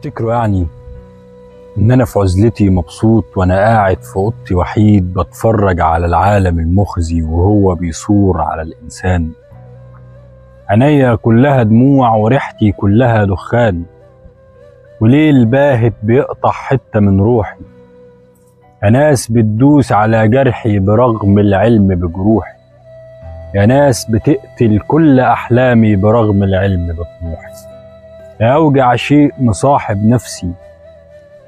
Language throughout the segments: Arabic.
تفتكروا يعني إن أنا في عزلتي مبسوط وأنا قاعد في أوضتي وحيد بتفرج على العالم المخزي وهو بيصور على الإنسان؟ عينيا كلها دموع وريحتي كلها دخان، وليل باهت بيقطع حتة من روحي. يا ناس بتدوس على جرحي برغم العلم بجروحي، يا ناس بتقتل كل أحلامي برغم العلم بطموحي. يا أوجع شيء مصاحب نفسي،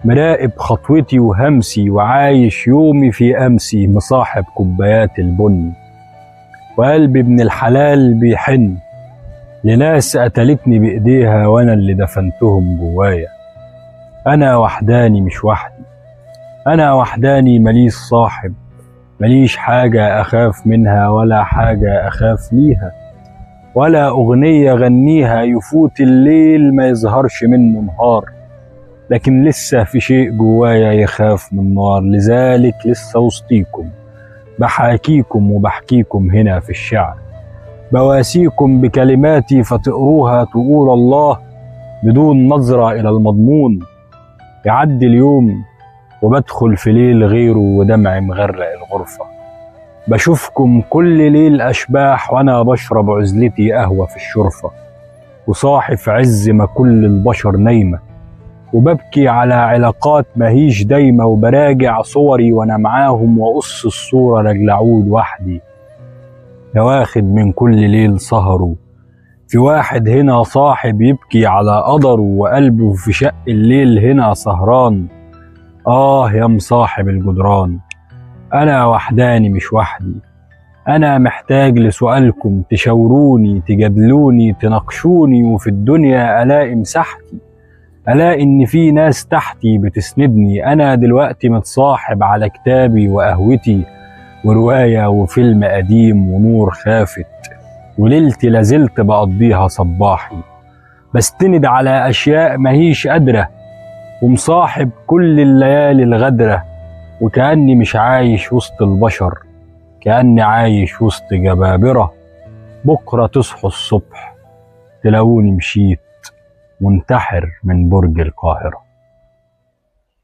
مراقب خطوتي وهمسي وعايش يومي في أمسي، مصاحب كوبايات البن. وقلبي ابن الحلال بيحن لناس قتلتني بإيديها وأنا اللي دفنتهم جوايا. أنا وحداني مش وحدي، أنا وحداني ماليش صاحب، ماليش حاجة أخاف منها ولا حاجة أخاف ليها، ولا أغنية غنيها يفوت الليل ما يظهرش منه نهار. لكن لسه في شيء جوايا يخاف من نار، لذلك لسه وسطيكم بحاكيكم وبحكيكم هنا في الشعر، بواسيكم بكلماتي فتقروها تقول الله بدون نظرة إلى المضمون. يعدي اليوم وبدخل في ليل غيره ودمعي مغرق الغرفة، بشوفكم كل ليل أشباح وأنا بشرب عزلتي قهوة في الشرفة، وصاحي في عز ما كل البشر نايمة، وببكي على علاقات ماهيش دايمة، وبراجع صوري وأنا معاهم وأقص الصورة لاجل أعود وحدي. يا واخد من كل ليل سهره، في واحد هنا صاحب يبكي على قدره وقلبه في شق الليل هنا سهران. يا مصاحب الجدران، أنا وحداني مش وحدي، أنا محتاج لسؤالكم تشاوروني تجادلوني تناقشوني، وفي الدنيا ألاقي مساحتي، ألاقي إن في ناس تحتي بتسندني. أنا دلوقتي متصاحب على كتابي وقهوتي ورواية وفيلم قديم ونور خافت، وليلتي لازلت بقضيها صباحي، بستند على أشياء ماهيش قادرة، ومصاحب كل الليالي الغدرة، وكأني مش عايش وسط البشر، كأني عايش وسط جبابرة. بكرة تصحوا الصبح تلاقوني مشيت منتحر من برج القاهرة.